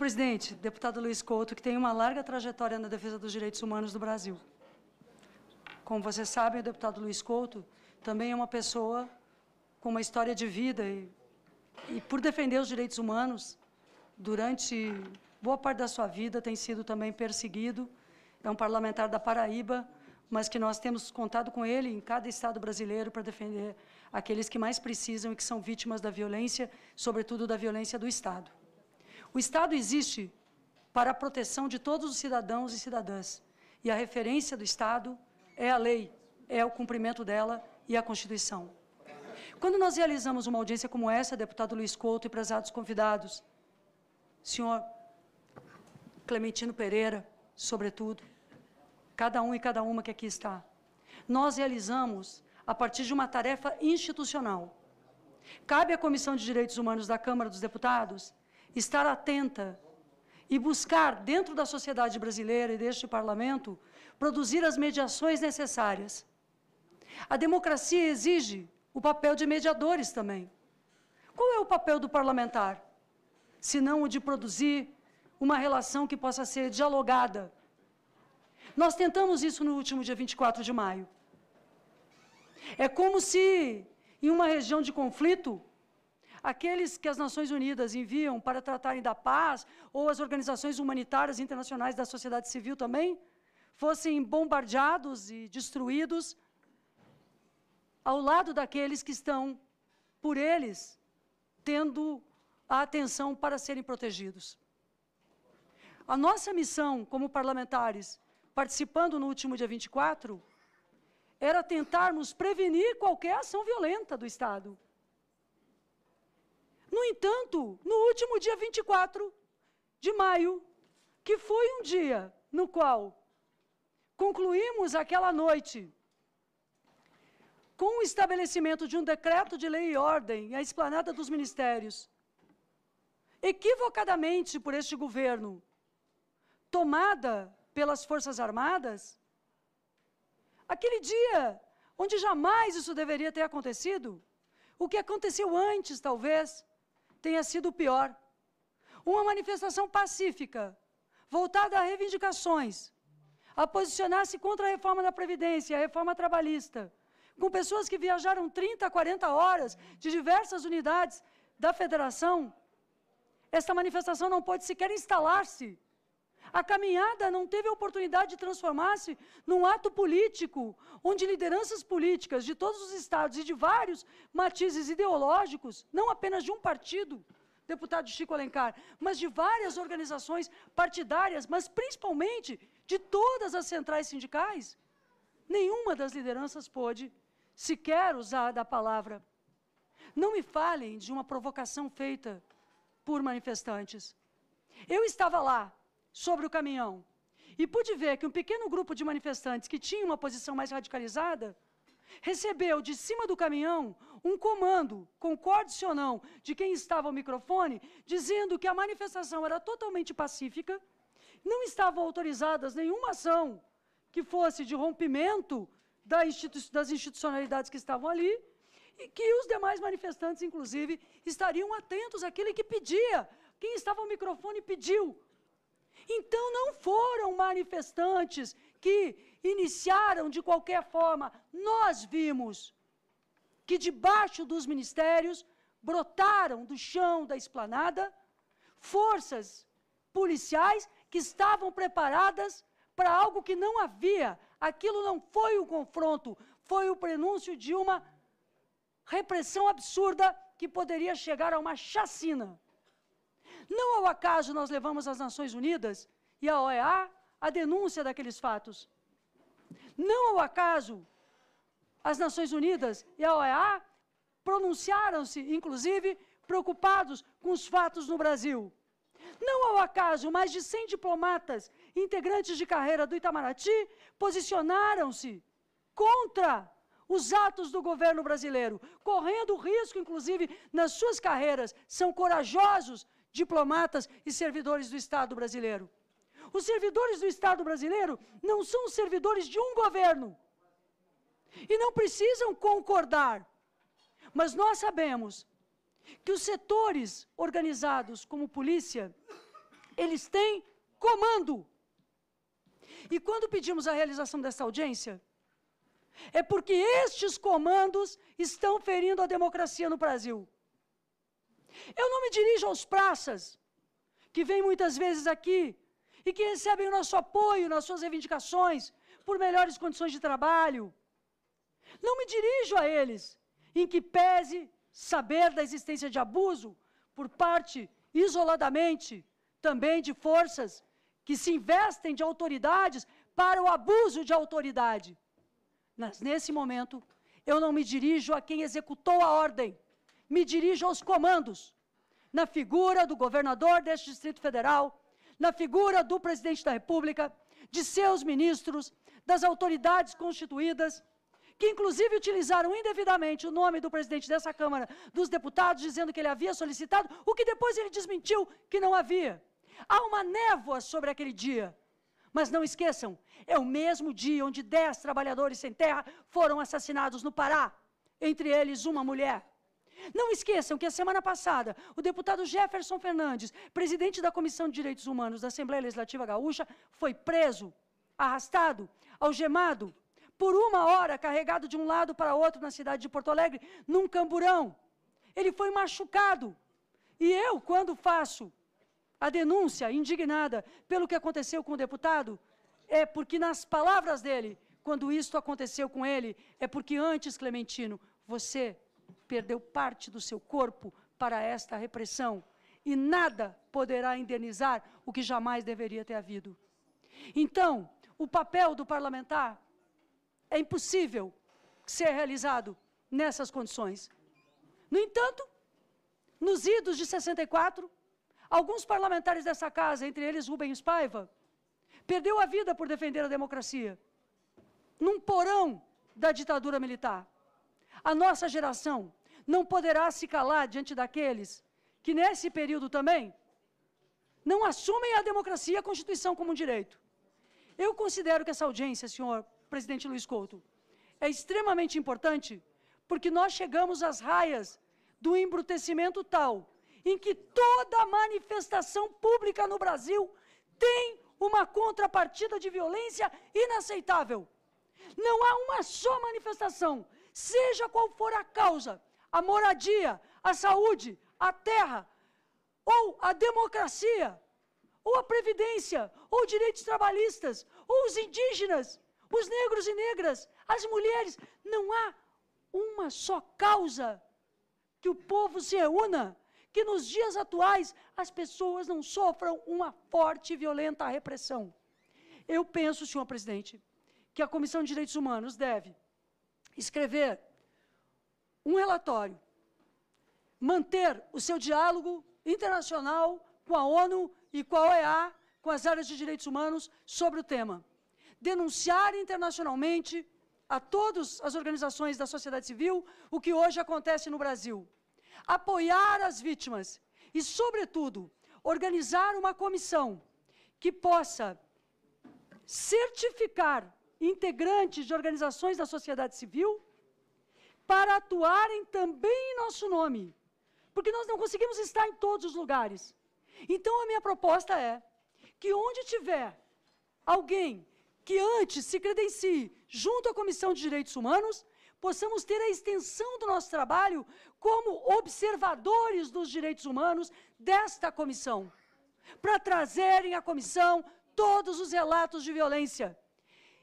presidente, deputado Luiz Couto, que tem uma larga trajetória na defesa dos direitos humanos do Brasil. Como vocês sabem, o deputado Luiz Couto também é uma pessoa com uma história de vida e por defender os direitos humanos, durante boa parte da sua vida, tem sido também perseguido. É um parlamentar da Paraíba, mas que nós temos contado com ele em cada estado brasileiro para defender aqueles que mais precisam e que são vítimas da violência, sobretudo da violência do Estado. O Estado existe para a proteção de todos os cidadãos e cidadãs, e a referência do Estado é a lei, é o cumprimento dela e a Constituição. Quando nós realizamos uma audiência como essa, deputado Luiz Couto e prezados convidados, senhor Clementino Pereira, sobretudo, cada um e cada uma que aqui está, nós realizamos a partir de uma tarefa institucional. Cabe à Comissão de Direitos Humanos da Câmara dos Deputados estar atenta e buscar, dentro da sociedade brasileira e deste parlamento, produzir as mediações necessárias. A democracia exige o papel de mediadores também. Qual é o papel do parlamentar? Senão o de produzir uma relação que possa ser dialogada. Nós tentamos isso no último dia 24 de maio. É como se, em uma região de conflito, aqueles que as Nações Unidas enviam para tratarem da paz, ou as organizações humanitárias internacionais da sociedade civil também, fossem bombardeados e destruídos ao lado daqueles que estão, por eles, tendo a atenção para serem protegidos. A nossa missão como parlamentares, participando no último dia 24, era tentarmos prevenir qualquer ação violenta do Estado. No entanto, no último dia 24 de maio, que foi um dia no qual concluímos aquela noite com o estabelecimento de um decreto de lei e ordem, a esplanada dos ministérios, equivocadamente por este governo, tomada pelas Forças Armadas, aquele dia onde jamais isso deveria ter acontecido, o que aconteceu antes, talvez, tenha sido pior. Uma manifestação pacífica, voltada a reivindicações, a posicionar-se contra a reforma da Previdência, a reforma trabalhista, com pessoas que viajaram 30, 40 horas de diversas unidades da federação. Esta manifestação não pode sequer instalar-se. A caminhada não teve a oportunidade de transformar-se num ato político, onde lideranças políticas de todos os estados e de vários matizes ideológicos, não apenas de um partido, deputado Chico Alencar, mas de várias organizações partidárias, mas principalmente de todas as centrais sindicais, nenhuma das lideranças pôde sequer usar da palavra. Não me falem de uma provocação feita por manifestantes. Eu estava lá, sobre o caminhão, e pude ver que um pequeno grupo de manifestantes que tinha uma posição mais radicalizada, recebeu de cima do caminhão um comando, concorde-se ou não, de quem estava ao microfone, dizendo que a manifestação era totalmente pacífica, não estavam autorizadas nenhuma ação que fosse de rompimento das institucionalidades que estavam ali, e que os demais manifestantes, inclusive, estariam atentos àquilo que pedia. Quem estava ao microfone pediu. Então, não foram manifestantes que iniciaram de qualquer forma. Nós vimos que debaixo dos ministérios brotaram do chão da esplanada forças policiais que estavam preparadas para algo que não havia. Aquilo não foi um confronto, foi o prenúncio de uma repressão absurda que poderia chegar a uma chacina. Não ao acaso nós levamos às Nações Unidas e à OEA a denúncia daqueles fatos. Não ao acaso as Nações Unidas e a OEA pronunciaram-se, inclusive, preocupados com os fatos no Brasil. Não ao acaso, mais de 100 diplomatas, integrantes de carreira do Itamaraty, posicionaram-se contra os atos do governo brasileiro, correndo risco, inclusive, nas suas carreiras. São corajosos diplomatas e servidores do Estado brasileiro. Os servidores do Estado brasileiro não são servidores de um governo e não precisam concordar. Mas nós sabemos que os setores organizados como polícia, Eles têm comando. E quando pedimos a realização dessa audiência, é porque estes comandos estão ferindo a democracia no Brasil. Eu não me dirijo aos praças, que vêm muitas vezes aqui e que recebem o nosso apoio nas suas reivindicações por melhores condições de trabalho. Não me dirijo a eles, em que pese saber da existência de abuso por parte, isoladamente, também de forças que se investem de autoridades para o abuso de autoridade. Mas, nesse momento, eu não me dirijo a quem executou a ordem, me dirijo aos comandos, na figura do governador deste Distrito Federal, na figura do presidente da República, de seus ministros, das autoridades constituídas, que inclusive utilizaram indevidamente o nome do presidente dessa Câmara dos Deputados, dizendo que ele havia solicitado, o que depois ele desmentiu que não havia. Há uma névoa sobre aquele dia. Mas não esqueçam, é o mesmo dia onde 10 trabalhadores sem terra foram assassinados no Pará, entre eles uma mulher. Não esqueçam que a semana passada, o deputado Jefferson Fernandes, presidente da Comissão de Direitos Humanos da Assembleia Legislativa Gaúcha, foi preso, arrastado, algemado, por 1 hora, carregado de um lado para outro na cidade de Porto Alegre, num camburão. Ele foi machucado. E eu, quando faço a denúncia indignada pelo que aconteceu com o deputado, é porque, nas palavras dele, quando isto aconteceu com ele, é porque antes, Clementino, você perdeu parte do seu corpo para esta repressão e nada poderá indenizar o que jamais deveria ter havido. Então, o papel do parlamentar é impossível ser realizado nessas condições. No entanto, nos idos de 64, alguns parlamentares dessa casa, entre eles Rubens Paiva, perdeu a vida por defender a democracia, num porão da ditadura militar. A nossa geração não poderá se calar diante daqueles que, nesse período também, não assumem a democracia e a Constituição como um direito. Eu considero que essa audiência, senhor presidente Luiz Couto, é extremamente importante, porque nós chegamos às raias do embrutecimento tal, em que toda manifestação pública no Brasil tem uma contrapartida de violência inaceitável. Não há uma só manifestação, seja qual for a causa, a moradia, a saúde, a terra, ou a democracia, ou a previdência, ou direitos trabalhistas, ou os indígenas, os negros e negras, as mulheres. Não há uma só causa que o povo se reúna, que nos dias atuais as pessoas não sofram uma forte e violenta repressão. Eu penso, senhor presidente, que a Comissão de Direitos Humanos deve escrever um relatório, manter o seu diálogo internacional com a ONU e com a OEA, com as áreas de direitos humanos, sobre o tema. Denunciar internacionalmente a todas as organizações da sociedade civil o que hoje acontece no Brasil. Apoiar as vítimas e, sobretudo, organizar uma comissão que possa certificar integrantes de organizações da sociedade civil para atuarem também em nosso nome, porque nós não conseguimos estar em todos os lugares. Então, a minha proposta é que onde tiver alguém que antes se credencie junto à Comissão de Direitos Humanos, possamos ter a extensão do nosso trabalho como observadores dos direitos humanos desta comissão, para trazerem à comissão todos os relatos de violência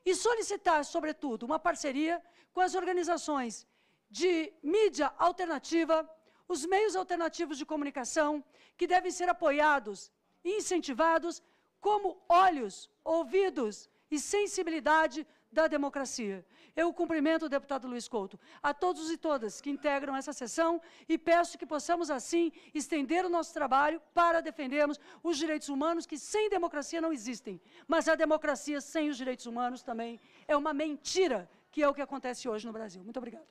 e solicitar, sobretudo, uma parceria com as organizações de mídia alternativa, os meios alternativos de comunicação, que devem ser apoiados e incentivados como olhos, ouvidos e sensibilidade da democracia. Eu cumprimento o deputado Luiz Couto, a todos e todas que integram essa sessão e peço que possamos, assim, estender o nosso trabalho para defendermos os direitos humanos que sem democracia não existem. Mas a democracia sem os direitos humanos também é uma mentira, que é o que acontece hoje no Brasil. Muito obrigada.